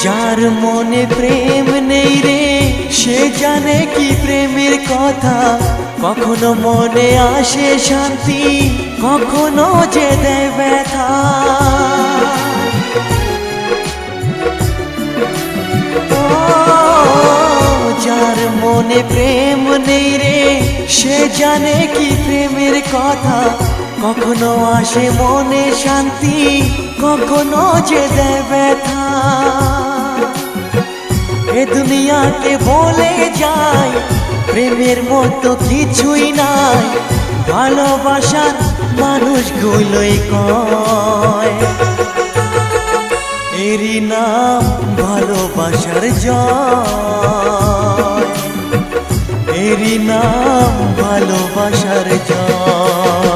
যার মনে প্রেম নেই রে সে জানে কি প্রেমের কথা। কখনো মনে আসে শান্তি, কখনো যে দেয় ব্যথা। যার মনে প্রেম নেই রে সে জানে কি প্রেমের কথা। কখনো আসে মনে শান্তি, কখনো যে দেয় ব্যথা। এ দুনিয়াকে বলে যায় প্রেমের মতো কিছুই নাই। ভালোবাসার মানুষগুলোই কয় এরই নাম ভালোবাসার জয়, এরই নাম ভালোবাসার জয়।